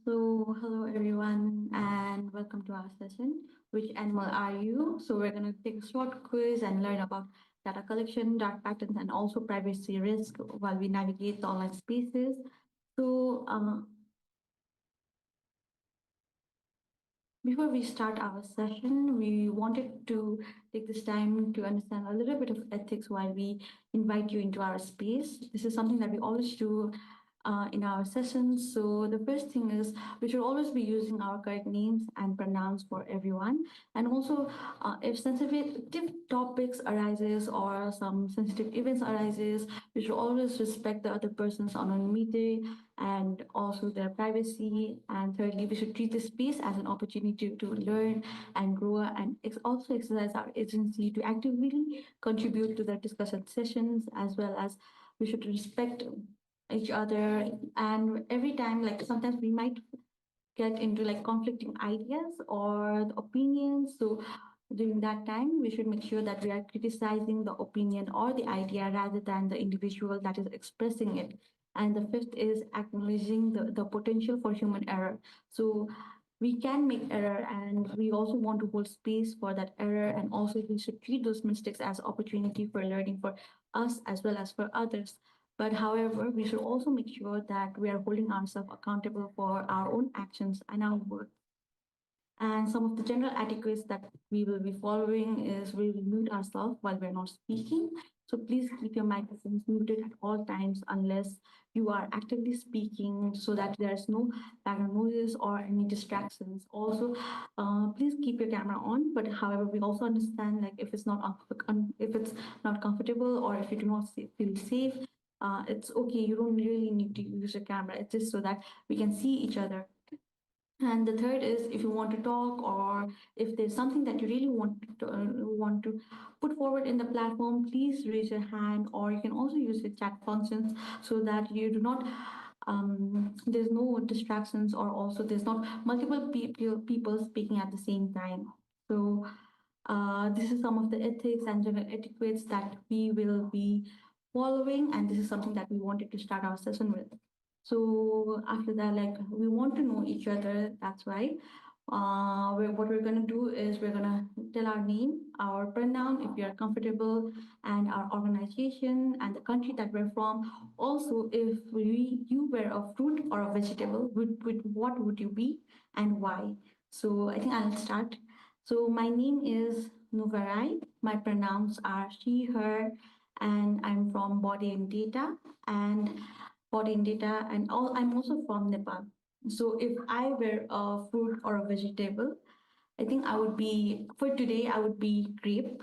Hello everyone, and welcome to our session. Which animal are you? So, we're going to take a short quiz and learn about data collection, dark patterns, and also privacy risk while we navigate the online spaces. So, Before we start our session, we wanted to take this time to understand a little bit of ethics while we invite you into our space. This is something that we always do in our sessions. So the first thing is we should always be using our correct names and pronouns for everyone. And also, if sensitive topics arises or some sensitive events arises, we should always respect the other person's anonymity and also their privacy. And thirdly, we should treat this space as an opportunity to learn and grow and also exercise our agency to actively contribute to the discussion sessions, as well as we should respect each other. And every time, like sometimes we might get into like conflicting ideas or the opinions. So during that time, we should make sure that we are criticizing the opinion or the idea rather than the individual that is expressing it. And the fifth is acknowledging the potential for human error. So we can make error, and we also want to hold space for that error, and also we should treat those mistakes as opportunity for learning for us as well as for others. But however, we should also make sure that we are holding ourselves accountable for our own actions and our words. And some of the general etiquettes that we will be following is we will mute ourselves while we're not speaking. So please keep your microphones muted at all times unless you are actively speaking, so that there's no background noises or any distractions. Also, please keep your camera on. But however, we also understand like if it's not comfortable or if you do not feel safe, it's okay. You don't really need to use a camera. It's just so that we can see each other. And the third is if you want to talk or if there's something that you really want to put forward in the platform, please raise your hand, or you can also use the chat functions so that you do not there's no distractions, or also there's not multiple people speaking at the same time. So this is some of the ethics and general etiquettes that we will be following, and this is something that we wanted to start our session with. So after that, like we want to know each other. That's why what we're gonna do is we're gonna tell our name, our pronoun if we are comfortable, and our organization and the country that we're from. Also, if you were a fruit or a vegetable, what would you be and why? So I think I'll start. So my name is Nuvarai. My pronouns are she, her, and I'm from Body and Data. And Body and Data, and I'm also from Nepal. So if I were a fruit or a vegetable, I think I would be, for today, I would be grape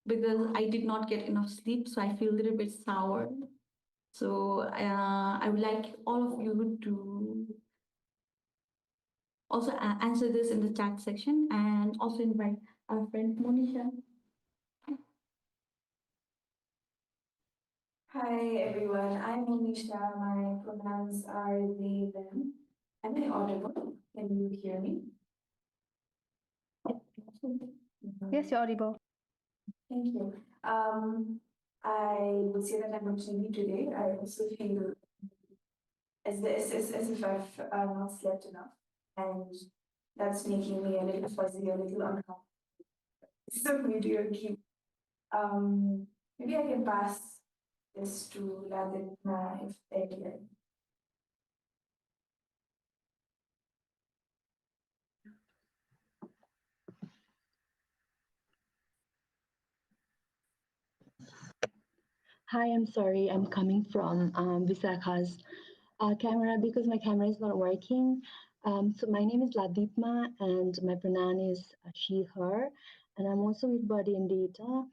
because I did not get enough sleep, so I feel a little bit sour. So I would like all of you to also answer this in the chat section, and also invite our friend Monisha. Hi everyone, I'm Monisha. My pronouns are they, them. Am I audible? Can you hear me? Yes, you're audible. Thank you. I would say that I'm on TV today. I also feel as if I've not slept enough, and that's making me a little fuzzy, a little uncomfortable. So video keep. Maybe I can pass this to Ladina if they can. Hi, I'm sorry. I'm coming from Visakha's camera because my camera is not working. So my name is Ladipma and my pronoun is she, her, and I'm also with Body and Data.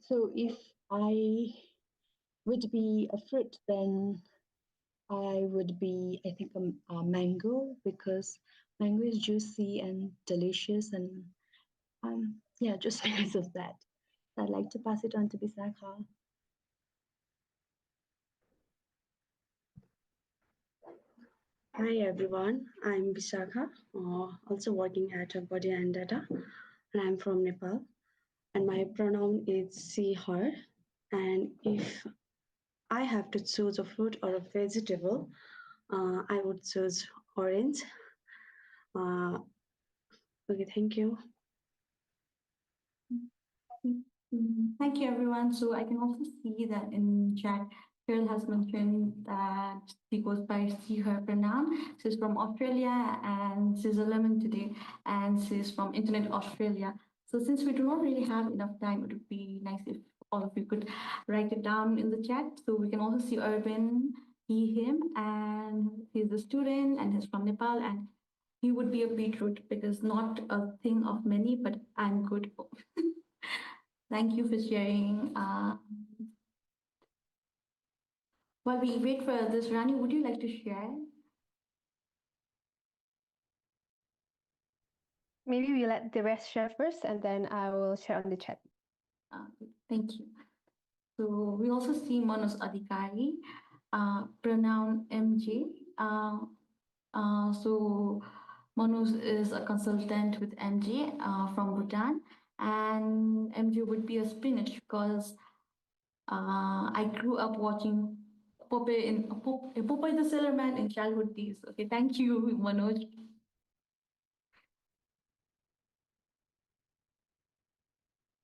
So if I would be a fruit, then I would be, I think, a mango because mango is juicy and delicious, and yeah, just because of that. I'd like to pass it on to Visakha. Hi everyone, I'm Vishakha, also working at Body and Data, and I'm from Nepal. And my pronoun is she, her. And if I have to choose a fruit or a vegetable, I would choose orange. Okay, thank you. Thank you, everyone. So I can also see that in chat, Cheryl has mentioned that she goes by she, her pronoun. She's from Australia and she's a lemon today, and she's from Internet Australia. So since we do not really have enough time, it would be nice if all of you could write it down in the chat. So we can also see Urban, he, him, and he's a student and he's from Nepal, and he would be a beetroot because not a thing of many, but I'm good. Thank you for sharing. While we wait for this, Rani, would you like to share? Maybe we let the rest share first, and then I will share on the chat. Thank you. So we also see Manos Adhikari, pronoun MJ. So Manos is a consultant with MJ from Bhutan, and MJ would be a spinach because I grew up watching Popeye the Sailor Man in childhood days. Okay, thank you, Manoj.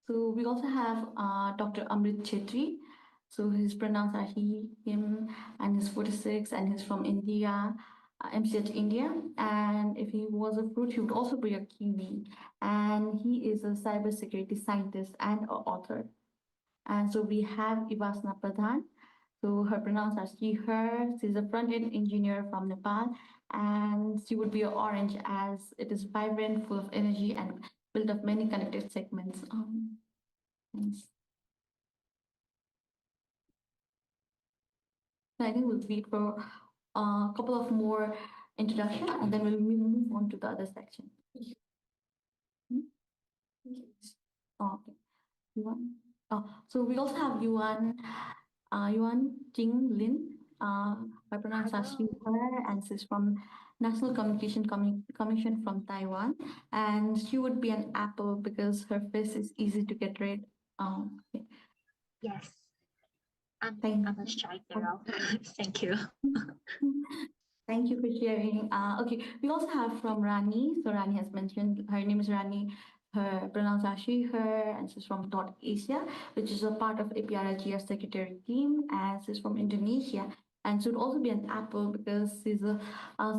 So we also have Dr. Amrit Chetri. So his pronouns are he, him, and he's 46, and he's from India, MCH India. And if he was a fruit, he would also be a kiwi. And he is a cybersecurity scientist and an author. And so we have Ivasna Pradhan. So her pronouns are she, her. She's a front-end engineer from Nepal, and she would be an orange as it is vibrant, full of energy, and built of many connected segments. Thanks. So I think we'll wait for a couple of more introduction, and then we'll move on to the other section. Oh, okay. Yuan. So we also have Yuan, Yuan Jing Lin. Her pronouns are she, her, and she's from National Communication Commission from Taiwan. And she would be an apple because her face is easy to get rid. Okay. Yes. Thank I'm a shy girl. Thank you. Thank you for sharing. Okay, we also have from Rani. So Rani has mentioned her name is Rani. Her pronouns are she, her, and she's from Dot Asia, which is a part of APrIGF secretary team, and she's from Indonesia. And should also be an apple because she's a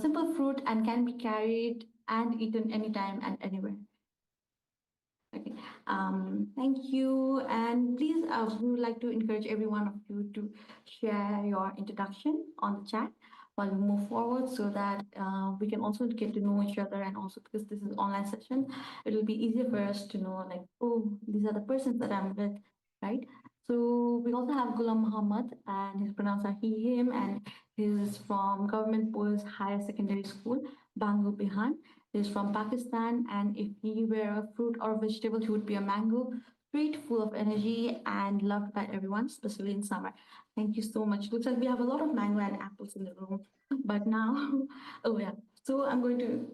simple fruit and can be carried and eaten anytime and anywhere. Okay. Thank you. And please, we would like to encourage every one of you to share your introduction on the chat while we move forward so that we can also get to know each other, and also because this is online session, it will be easier for us to know like, oh, these are the persons that I'm with, right? So we also have Ghulam Muhammad, and his pronouns are he, him, and he's from Government Boys Higher Secondary School, Bangu, Bihar. He's from Pakistan, and if he were a fruit or vegetable, he would be a mango, sweet, full of energy, and loved by everyone, especially in summer. Thank you so much. Looks like we have a lot of mango and apples in the room, but now, oh yeah. So I'm going to.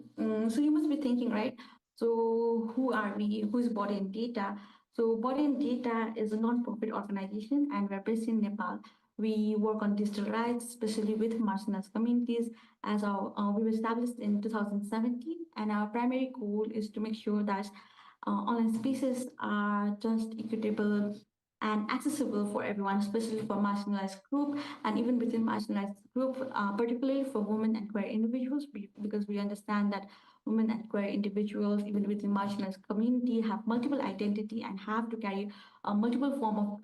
So you must be thinking, right? So who are we? Who is Body and Data? So Body and Data is a non-profit organization, and we're based in Nepal. We work on digital rights, especially with marginalized communities, as we were established in 2017, and our primary goal is to make sure that online spaces are just equitable and accessible for everyone, especially for marginalized group, and even within marginalized group, particularly for women and queer individuals, because we understand that women and queer individuals, even within marginalized community, have multiple identity and have to carry a multiple form of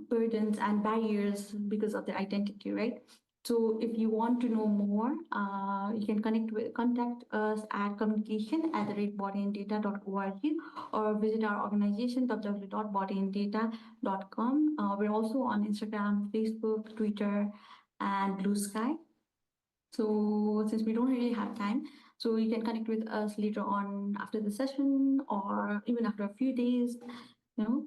burdens and barriers because of their identity, right? So if you want to know more, you can contact us at communication@bodyandData.org or visit our organization www.bodyandData.com. We're also on Instagram, Facebook, Twitter, and Blue Sky. So since we don't really have time, so you can connect with us later on after the session or even after a few days, you know.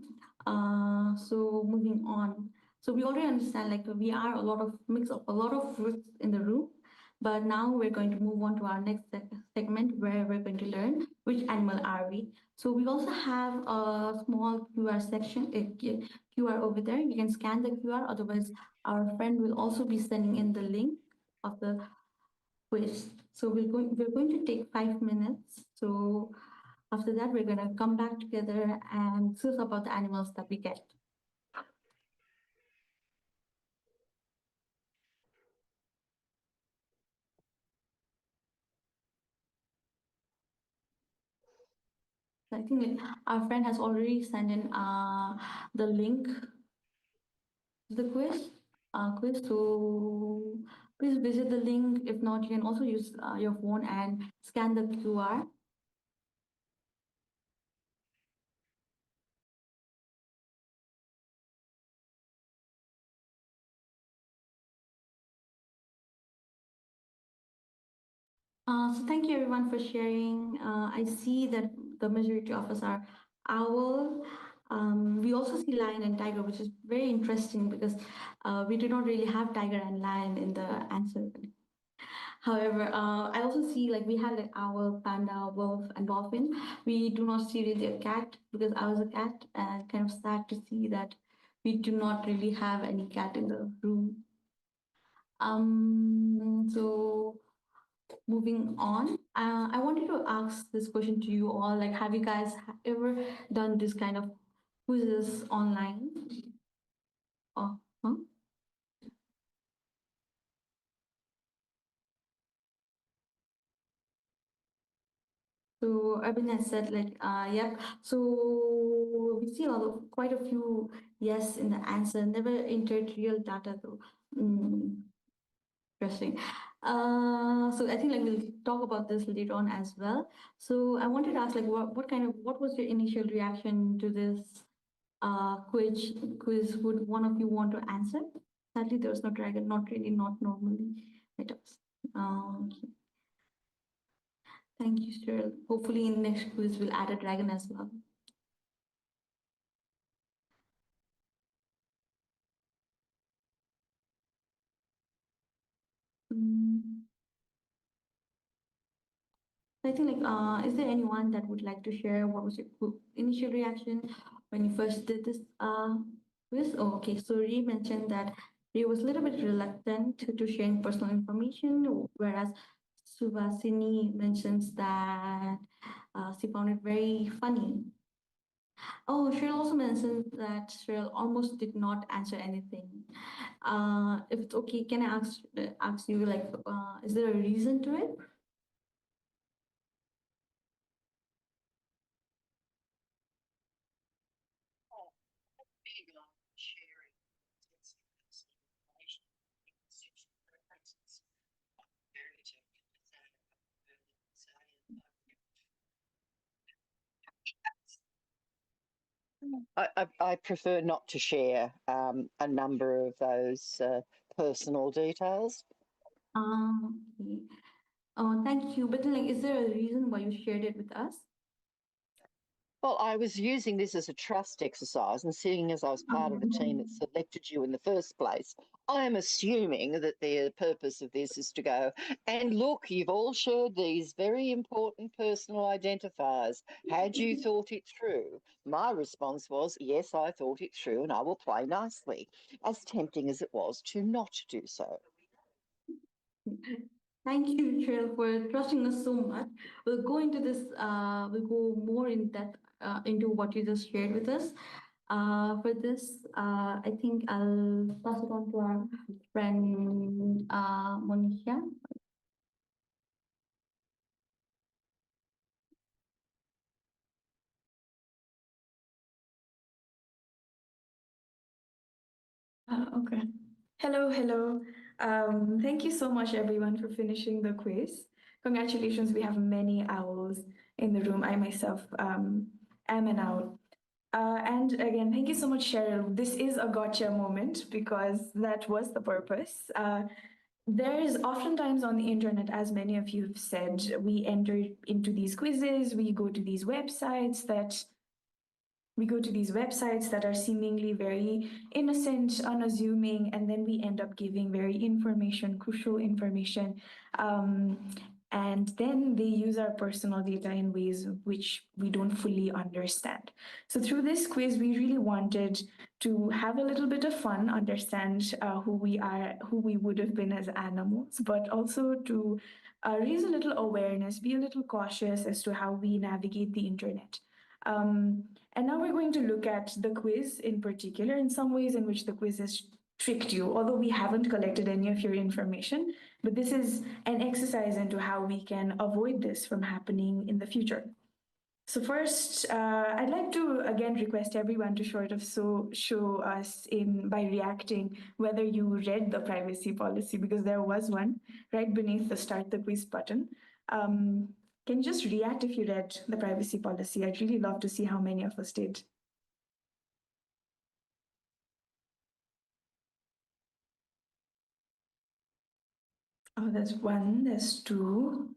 So moving on. So we already understand like we are a lot of mix of a lot of fruits in the room, but now we're going to move on to our next segment where we're going to learn which animal are we. So we also have a small QR section, a QR over there. You can scan the QR, otherwise our friend will also be sending in the link of the quiz. So we're going to take 5 minutes. So after that, we're going to come back together and discuss about the animals that we get. So I think our friend has already sent in the link to the quiz. So please visit the link. If not, you can also use your phone and scan the QR. So thank you everyone for sharing. I see that the majority of us are owl. We also see lion and tiger, which is very interesting because we do not really have tiger and lion in the answer. However, I also see like we have like owl, panda, wolf, and dolphin. We do not see really a cat because I was a cat, and kind of sad to see that we do not really have any cat in the room. So moving on, I wanted to ask this question to you all. Like, have you guys ever done this kind of quizzes online? Oh, huh? So Urban has said like, yep. So we see quite a few yes in the answer. Never entered real data though. Interesting. So I think like we'll talk about this later on as well. So I wanted to ask like what was your initial reaction to this quiz? Would one of you want to answer? Sadly, there was no dragon. Not really. Not normally. It was. Okay. Thank you, Cyril. Hopefully, in next quiz, we'll add a dragon as well. I think like, is there anyone that would like to share what was your initial reaction when you first did this quiz? Oh, okay. So Ree mentioned that Ree was a little bit reluctant to sharing personal information, whereas Subhasini mentions that she found it very funny. Oh, Cheryl also mentioned that Cheryl almost did not answer anything. If it's okay, can I ask you like, is there a reason to it? I prefer not to share a number of those personal details. Okay. Oh, thank you. But then, like, is there a reason why you shared it with us? Well, I was using this as a trust exercise, and seeing as I was part of the team that selected you in the first place, I am assuming that the purpose of this is to go, and look, you've all shared these very important personal identifiers. Had you thought it through? My response was, yes, I thought it through, and I will play nicely, as tempting as it was to not do so. Thank you, Cheryl, for trusting us so much. We'll go into this, we'll go more in depth into what you just shared with us. For this, I think I'll pass it on to our friend Monisha. Okay. Hello. Thank you so much, everyone, for finishing the quiz. Congratulations, we have many owls in the room. I myself am an owl. And again, thank you so much, Cheryl. This is a gotcha moment because that was the purpose. There is oftentimes on the internet, as many of you have said, we enter into these quizzes, we go to these websites that are seemingly very innocent, unassuming, and then we end up giving very crucial information. And and then they use our personal data in ways which we don't fully understand. So through this quiz, we really wanted to have a little bit of fun, understand who we are, who we would have been as animals, but also to raise a little awareness, be a little cautious as to how we navigate the internet. And now we're going to look at the quiz in particular, in some ways in which the quiz has tricked you, although we haven't collected any of your information. But this is an exercise into how we can avoid this from happening in the future. So first, I'd like to again request everyone to sort of show us in by reacting whether you read the privacy policy, because there was one right beneath the start the quiz button. Can you just react if you read the privacy policy? I'd really love to see how many of us did. Oh, there's one, there's two.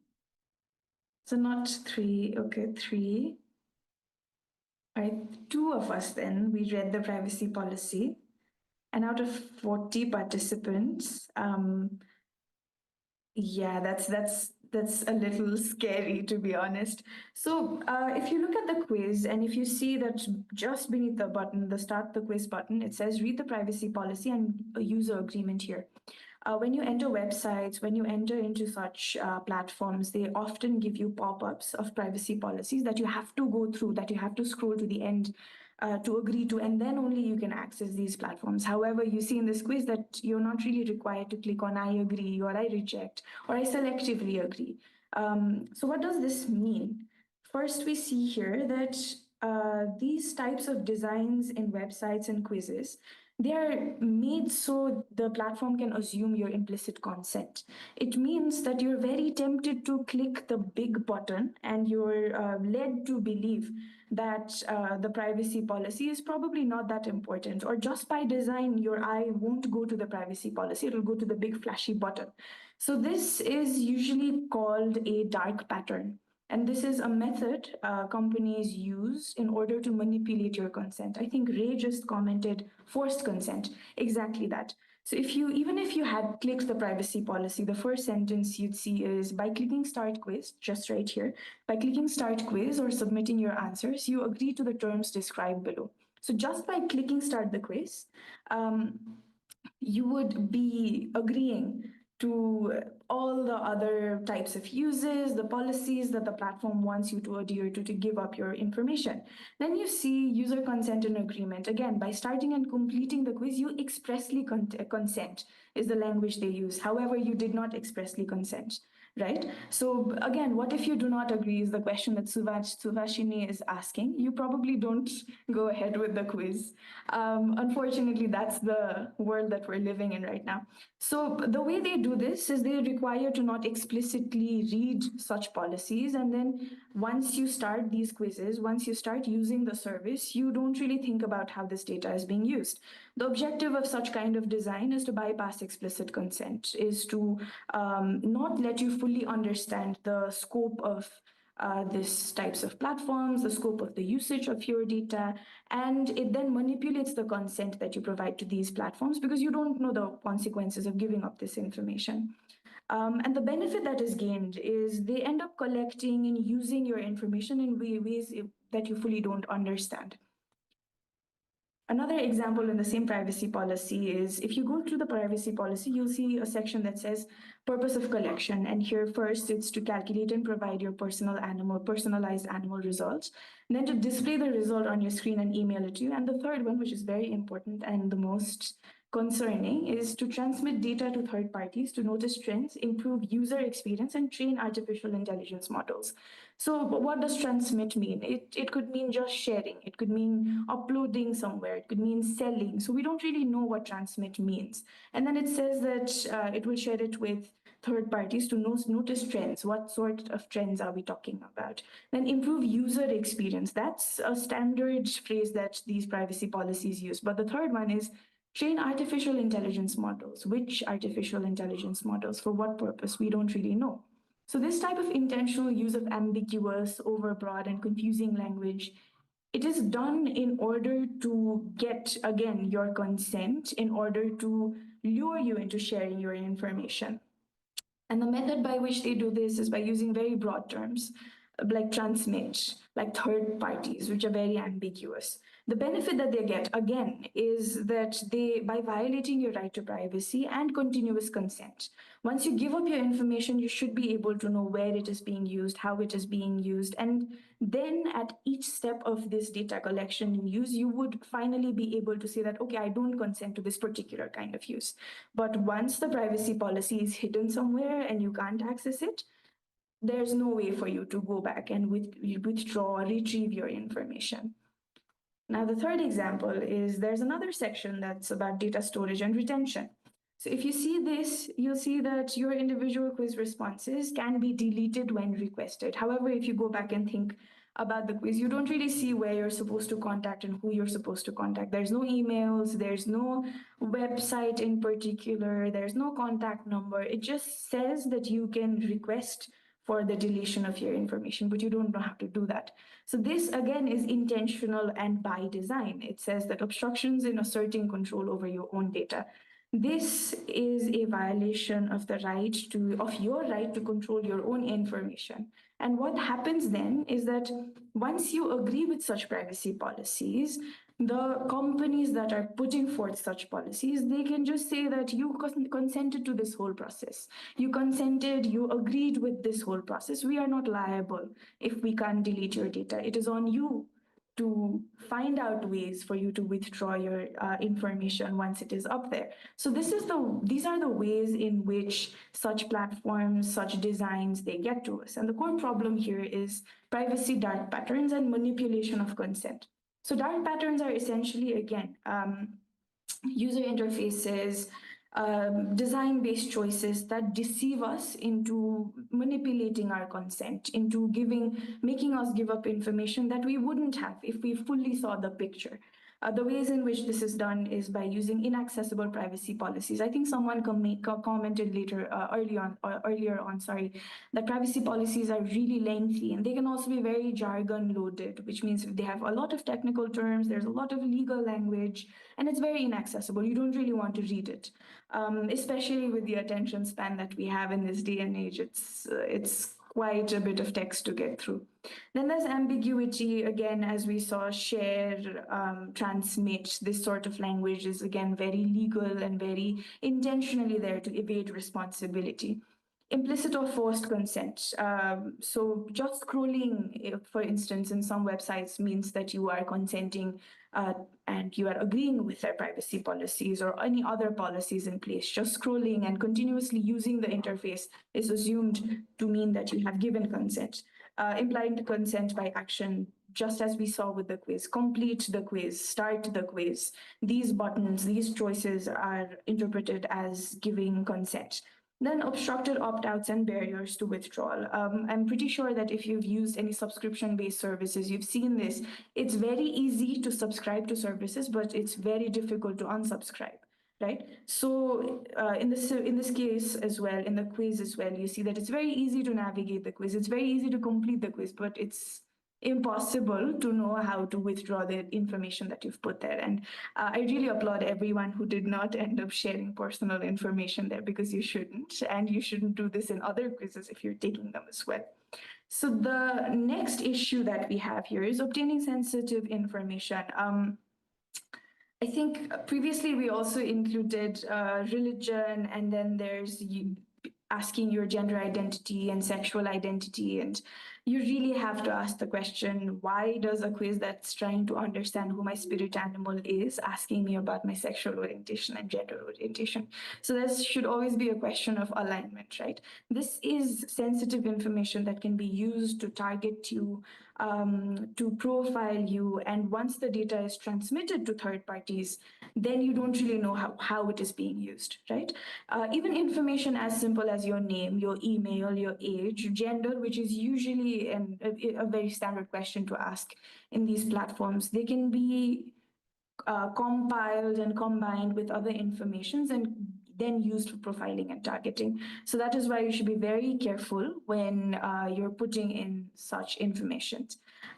So not three, okay, three. All right, two of us then, we read the privacy policy. And out of 40 participants, yeah, that's a little scary, to be honest. So if you look at the quiz and if you see that just beneath the button, the start the quiz button, it says read the privacy policy and a user agreement here. When you enter websites, when you enter into such platforms, they often give you pop-ups of privacy policies that you have to go through, that you have to scroll to the end to agree to, and then only you can access these platforms. However, you see in this quiz that you're not really required to click on I agree or I reject or I selectively agree. So what does this mean? First, we see here that these types of designs in websites and quizzes, they are made so the platform can assume your implicit consent. It means that you're very tempted to click the big button and you're led to believe that the privacy policy is probably not that important, or just by design, your eye won't go to the privacy policy, it'll go to the big flashy button. So, this is usually called a dark pattern. And this is a method companies use in order to manipulate your consent. I think Ray just commented forced consent. Exactly that. So even if you had clicked the privacy policy, the first sentence you'd see is by clicking start quiz, just right here, by clicking start quiz or submitting your answers, you agree to the terms described below. So just by clicking start the quiz, you would be agreeing to all the other types of uses, the policies that the platform wants you to adhere to give up your information. Then you see user consent and agreement. Again, by starting and completing the quiz, you expressly consent is the language they use. However, you did not expressly consent, right? So again, what if you do not agree is the question that Suvashini is asking. You probably don't go ahead with the quiz. Unfortunately, that's the world that we're living in right now. So the way they do this is they require to not explicitly read such policies. And then once you start these quizzes, once you start using the service, you don't really think about how this data is being used. The objective of such kind of design is to bypass explicit consent, is to not let you fully understand the scope of these types of platforms, the scope of the usage of your data, and it then manipulates the consent that you provide to these platforms because you don't know the consequences of giving up this information. And the benefit that is gained is they end up collecting and using your information in ways that you fully don't understand. Another example in the same privacy policy is if you go through the privacy policy, you'll see a section that says purpose of collection. And here first it's to calculate and provide your personalized animal results. And then to display the result on your screen and email it to you. And the third one, which is very important and the most concerning, is to transmit data to third parties to notice trends, improve user experience, and train artificial intelligence models. So what does transmit mean? It could mean just sharing. It could mean uploading somewhere. It could mean selling. So we don't really know what transmit means. And then it says that it will share it with third parties to notice trends. What sort of trends are we talking about? Then improve user experience. That's a standard phrase that these privacy policies use. But the third one is train artificial intelligence models. Which artificial intelligence models? For what purpose? We don't really know. So this type of intentional use of ambiguous, overbroad, and confusing language, it is done in order to get, again, your consent, in order to lure you into sharing your information. And the method by which they do this is by using very broad terms like transmit, like third parties, which are very ambiguous. The benefit that they get, again, is that they, by violating your right to privacy and continuous consent, once you give up your information, you should be able to know where it is being used, how it is being used, and then at each step of this data collection and use, you would finally be able to say that, okay, I don't consent to this particular kind of use. But once the privacy policy is hidden somewhere and you can't access it, there's no way for you to go back and withdraw or retrieve your information. Now, the third example is there's another section that's about data storage and retention. So if you see this, you'll see that your individual quiz responses can be deleted when requested. However, if you go back and think about the quiz, you don't really see where you're supposed to contact and who you're supposed to contact. There's no emails, there's no website in particular, there's no contact number. It just says that you can request for the deletion of your information, but you don't know how to do that. So this again is intentional and by design. It says that obstructions in asserting control over your own data. This is a violation of the right of your right to control your own information. And what happens then is that once you agree with such privacy policies, the companies that are putting forth such policies, they can just say that you consented to this whole process. You consented, you agreed with this whole process. We are not liable if we can't delete your data. It is on you to find out ways for you to withdraw your information once it is up there. So these are the ways in which such platforms, such designs, they get to us. And the core problem here is privacy dark patterns and manipulation of consent. So dark patterns are essentially, again, user interfaces, design-based choices that deceive us into manipulating our consent, into making us give up information that we wouldn't have if we fully saw the picture. The ways in which this is done is by using inaccessible privacy policies. I think someone commented earlier on, that privacy policies are really lengthy and they can also be very jargon loaded, which means they have a lot of technical terms, there's a lot of legal language, and it's very inaccessible. You don't really want to read it, especially with the attention span that we have in this day and age. It's quite a bit of text to get through. Then there's ambiguity. Again, as we saw, share, transmit, this sort of language is again very legal and very intentionally there to evade responsibility. Implicit or forced consent. So just scrolling, for instance, in some websites means that you are consenting and you are agreeing with their privacy policies or any other policies in place. Just scrolling and continuously using the interface is assumed to mean that you have given consent. Implied consent by action, just as we saw with the quiz, complete the quiz, start the quiz. These buttons, these choices are interpreted as giving consent. Then obstructed opt-outs and barriers to withdrawal. I'm pretty sure that if you've used any subscription-based services, you've seen this. It's very easy to subscribe to services, but it's very difficult to unsubscribe, right? So in this case as well, in the quiz as well, you see that it's very easy to navigate the quiz. It's very easy to complete the quiz, but it's impossible to know how to withdraw the information that you've put there. And I really applaud everyone who did not end up sharing personal information there, because you shouldn't, and you shouldn't do this in other quizzes if you're taking them as well. So the next issue that we have here is obtaining sensitive information. I think previously we also included religion, and then there's asking your gender identity and sexual identity. And you really have to ask the question, why does a quiz that's trying to understand who my spirit animal is asking me about my sexual orientation and gender orientation? So there should always be a question of alignment, right? This is sensitive information that can be used to target you, to profile you. And once the data is transmitted to third parties, then you don't really know how it is being used, right? Even information as simple as your name, your email, your age, gender, which is usually a very standard question to ask in these platforms, they can be compiled and combined with other informations, and then used for profiling and targeting. So that is why you should be very careful when you're putting in such information.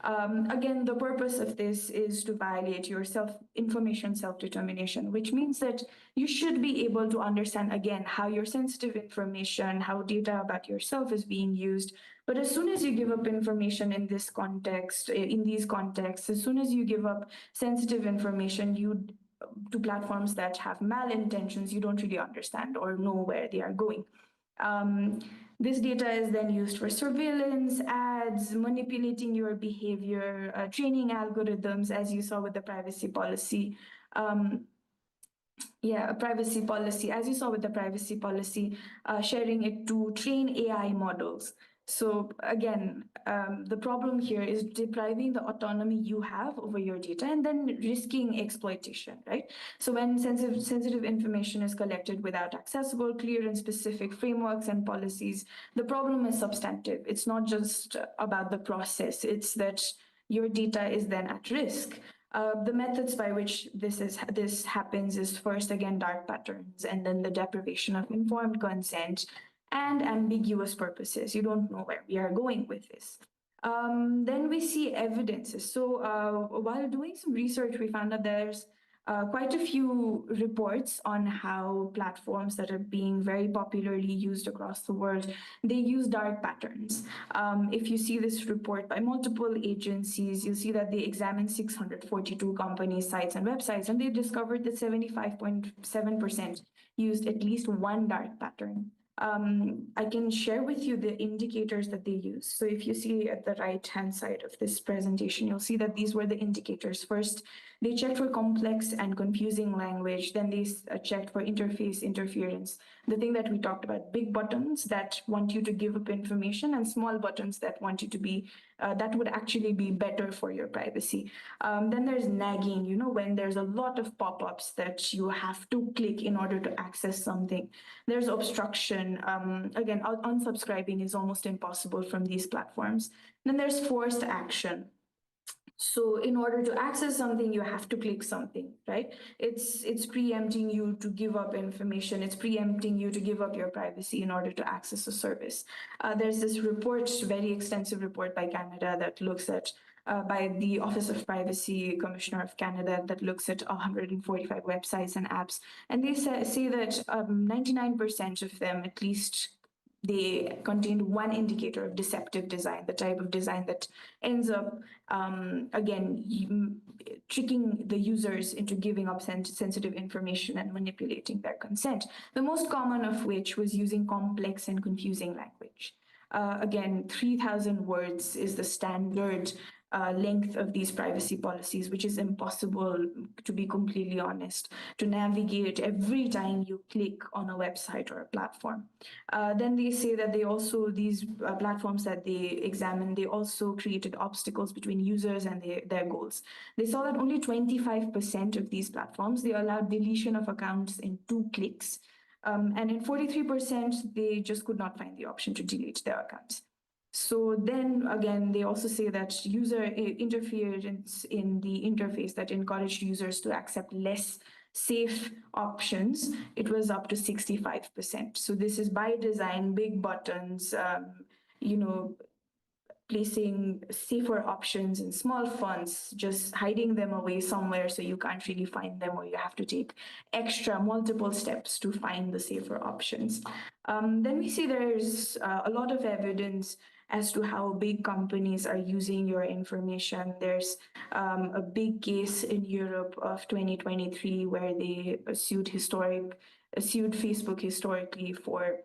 Again, the purpose of this is to violate your information self-determination, which means that you should be able to understand, again, how your sensitive information, how data about yourself is being used. But as soon as you give up information in this context, in these contexts, as soon as you give up sensitive information, to platforms that have malintentions, you don't really understand or know where they are going. This data is then used for surveillance, ads, manipulating your behavior, training algorithms, as you saw with the privacy policy. A privacy policy, as you saw with the privacy policy, sharing it to train AI models. So again, the problem here is depriving the autonomy you have over your data and then risking exploitation, right? So when sensitive information is collected without accessible, clear, and specific frameworks and policies, the problem is substantive. It's not just about the process, it's that your data is then at risk. The methods by which this happens is first, again, dark patterns, and then the deprivation of informed consent and ambiguous purposes. You don't know where we are going with this. Then we see evidences. So while doing some research, we found that there's quite a few reports on how platforms that are being very popularly used across the world, they use dark patterns. If you see this report by multiple agencies, you'll see that they examined 642 companies, sites, and websites, and they discovered that 75.7% used at least one dark pattern. I can share with you the indicators that they use. So if you see at the right-hand side of this presentation, you'll see that these were the indicators. First, they checked for complex and confusing language. Then they checked for interface interference. The thing that we talked about, big buttons that want you to give up information and small buttons that want you to be, that would actually be better for your privacy. Then there's nagging, when there's a lot of pop-ups that you have to click in order to access something. There's obstruction. Again, unsubscribing is almost impossible from these platforms. Then there's forced action. So in order to access something, you have to click something, right? It's preempting you to give up information. It's preempting you to give up your privacy in order to access a service. There's this report, very extensive report by Canada that looks at by the Office of Privacy Commissioner of Canada that looks at 145 websites and apps. And they say that 99% of them, at least, they contained one indicator of deceptive design, the type of design that ends up, again, tricking the users into giving up sensitive information and manipulating their consent. The most common of which was using complex and confusing language. Again, 3,000 words is the standard length of these privacy policies, which is impossible, to be completely honest, to navigate every time you click on a website or a platform. Then they say that these platforms that they examined, they also created obstacles between users and their goals. They saw that only 25% of these platforms, they allowed deletion of accounts in 2 clicks. And in 43%, they just could not find the option to delete their accounts. So then again, they also say that user interference in the interface that encouraged users to accept less safe options, it was up to 65%. So this is by design, big buttons, placing safer options in small fonts, just hiding them away somewhere so you can't really find them, or you have to take extra multiple steps to find the safer options. Then we see there's a lot of evidence as to how big companies are using your information. There's a big case in Europe of 2023 where they sued Facebook historically for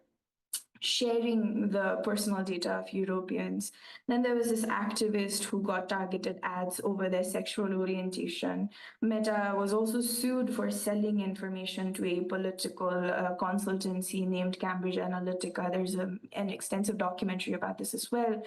sharing the personal data of Europeans. Then there was this activist who got targeted ads over their sexual orientation. Meta was also sued for selling information to a political consultancy named Cambridge Analytica. There's an extensive documentary about this as well.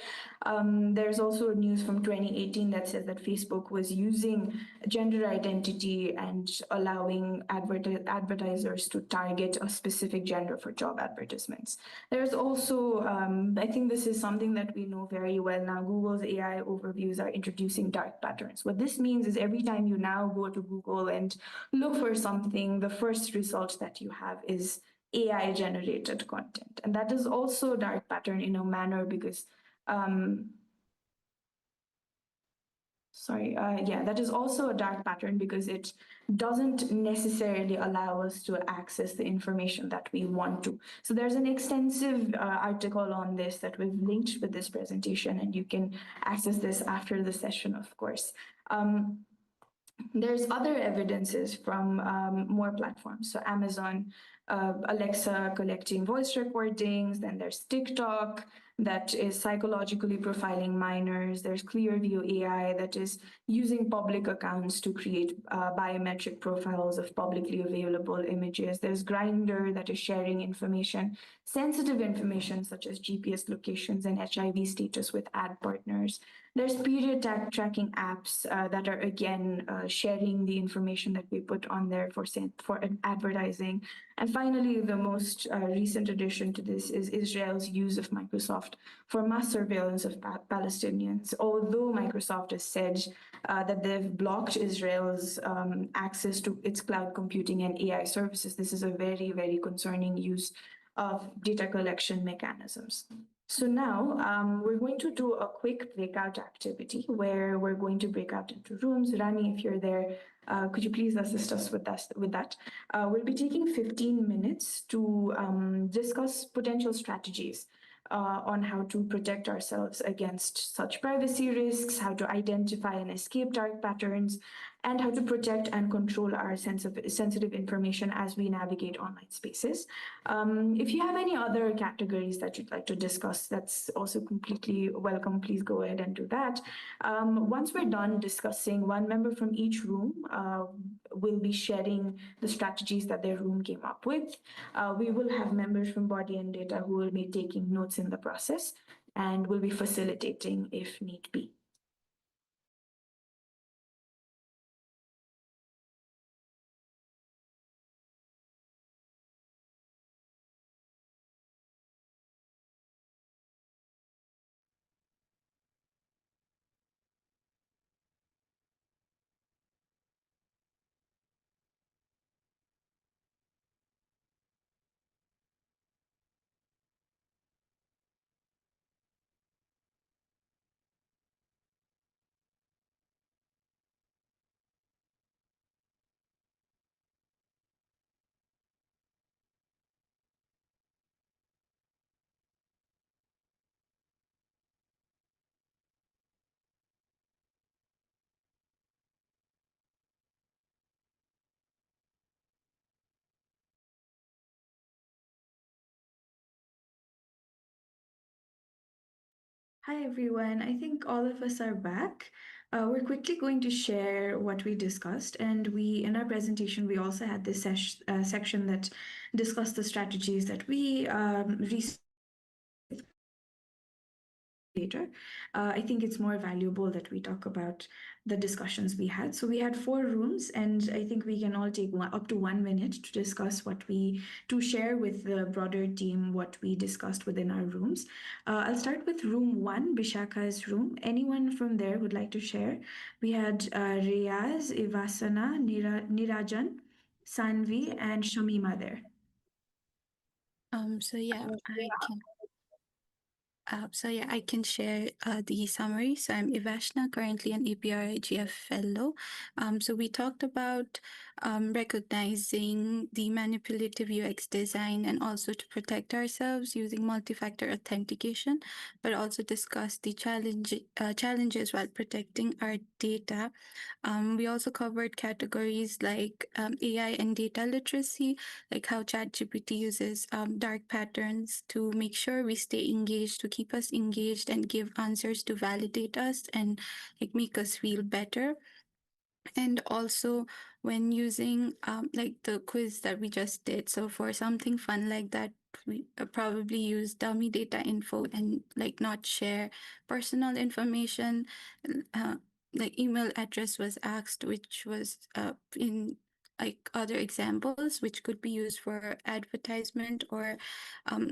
There's also news from 2018 that says that Facebook was using gender identity and allowing advertisers to target a specific gender for job advertisements. There's also, I think this is something that we know very well now, Google's AI overviews are introducing dark patterns. What this means is every time you now go to Google and look for something, the first result that you have is AI generated content. And that is also a dark pattern in a manner because that is also a dark pattern because it doesn't necessarily allow us to access the information that we want to. So there's an extensive article on this that we've linked with this presentation, and you can access this after the session, of course. There's other evidences from more platforms. So Amazon, Alexa collecting voice recordings, then there's TikTok that is psychologically profiling minors. There's Clearview AI that is using public accounts to create biometric profiles of publicly available images. There's Grindr that is sharing information, sensitive information such as GPS locations and HIV status with ad partners. There's period tracking apps that are again sharing the information that we put on there for advertising. And finally, the most recent addition to this is Israel's use of Microsoft for mass surveillance of Palestinians. Although Microsoft has said that they've blocked Israel's access to its cloud computing and AI services, this is a very, very concerning use of data collection mechanisms. So now we're going to do a quick breakout activity where we're going to break out into rooms. Rani, if you're there, could you please assist us with that? We'll be taking 15 minutes to discuss potential strategies on how to protect ourselves against such privacy risks, how to identify and escape dark patterns, and how to protect and control our sensitive information as we navigate online spaces. If you have any other categories that you'd like to discuss, that's also completely welcome. Please go ahead and do that. Once we're done discussing, one member from each room will be sharing the strategies that their room came up with. We will have members from Body and Data who will be taking notes in the process and will be facilitating if need be. Hi, everyone. I think all of us are back. We're quickly going to share what we discussed. And in our presentation, we also had this section that discussed the strategies that we researched later. I think it's more valuable that we talk about the discussions we had. So we had 4 rooms, and I think we can all take up to 1 minute to discuss to share with the broader team what we discussed within our rooms. I'll start with room 1, Bishaka's room. Anyone from there would like to share? We had Riyaz, Ivasana, Nirajan, Sanvi, and Shamima there. So yeah, I can. I can share the summary. So I'm Ivashna, currently an APrIGF fellow. So we talked about recognizing the manipulative UX design and also to protect ourselves using multi-factor authentication, but also discussed the challenges while protecting our data. We also covered categories like AI and data literacy, like how ChatGPT uses dark patterns to make sure we stay engaged, to keep us engaged and give answers to validate us and like make us feel better. And also when using like the quiz that we just did, so for something fun like that, we probably use dummy data info and like not share personal information. Like email address was asked, which was in like other examples, which could be used for advertisement or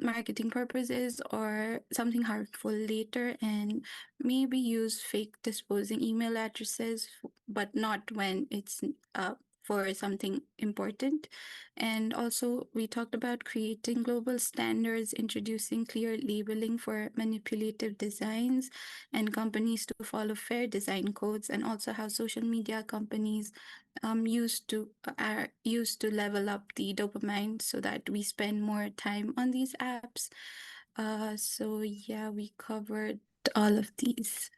marketing purposes or something harmful later, and maybe use fake disposing email addresses, but not when it's for something important. And also, we talked about creating global standards, introducing clear labeling for manipulative designs, and companies to follow fair design codes, and also how social media companies are used to level up the dopamine so that we spend more time on these apps. So yeah, we covered all of these.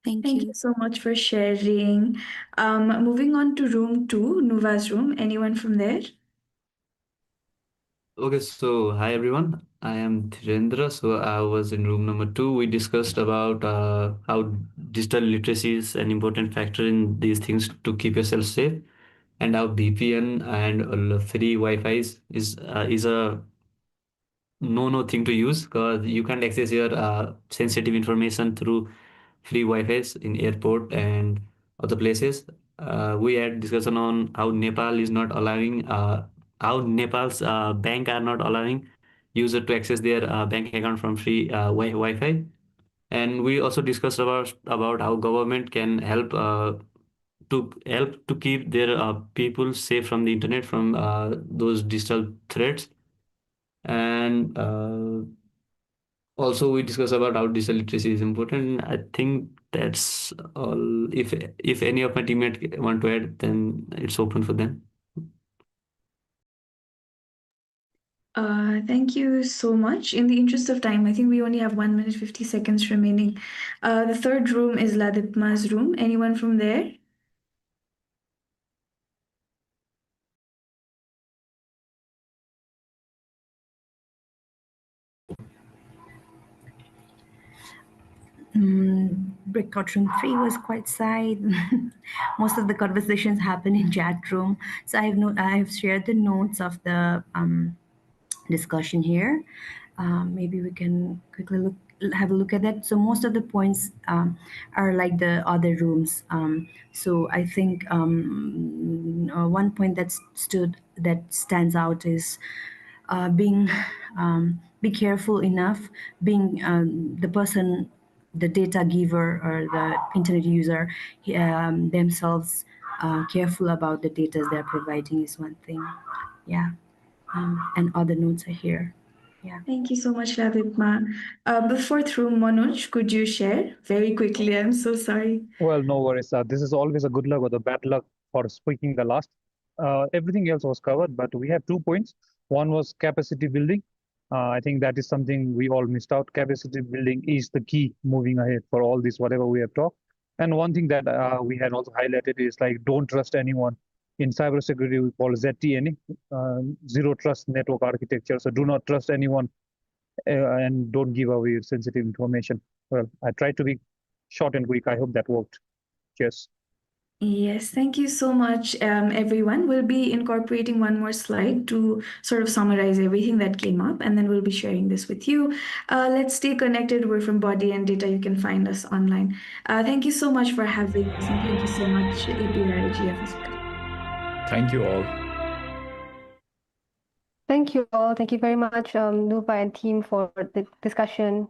Thank Thank you. you so much for sharing. Moving on to room 2, Nuva's room. Anyone from there? Okay, so hi everyone. I am Dhirendra. So I was in room number 2. We discussed about how digital literacy is an important factor in these things to keep yourself safe, and how VPN and free Wi-Fi is a no thing to use, because you can't access your sensitive information through free Wi-Fi's in airport and other places. We had discussion on how Nepal is not allowing, how Nepal's bank are not allowing user to access their bank account from free Wi-Fi. And we also discussed about how government can help to keep their people safe from the internet, from those digital threats. And also we discuss about how digital literacy is important. I think that's all. If any of my teammates want to add, then it's open for them. Thank you so much. In the interest of time, I think we only have 1 minute 50 seconds remaining. The third room is Ladipma's room. Anyone from there? Breakout room 3 was quite side. Most of the conversations happen in chat room. So I have shared the notes of the discussion here. Maybe we can quickly have a look at that. So most of the points are like the other rooms. So I think one point that stands out is being be careful enough, being the person, the data giver or the internet user themselves careful about the data they're providing is one thing. Yeah. And other notes are here. Yeah. Thank you so much, Ladipma. The fourth room, Manoj, could you share very quickly? I'm so sorry. Well, no worries. This is always a good luck or the bad luck for speaking the last. Everything else was covered, but we have 2 points. One was capacity building. I think that is something we all missed out. Capacity building is the key moving ahead for all this, whatever we have talked. And one thing that we had also highlighted is like, don't trust anyone. In cybersecurity, we call ZTNA, zero trust network architecture. So do not trust anyone and don't give away sensitive information. Well, I tried to be short and quick. I hope that worked. Cheers. Yes, thank you so much, everyone. We'll be incorporating one more slide to sort of summarize everything that came up, and then we'll be sharing this with you. Let's stay connected. We're from Body and Data. You can find us online. Thank you so much for having us, and thank you so much, APrIGF as well. Thank you all. Thank you all. Thank you very much, Nuva and team, for the discussion.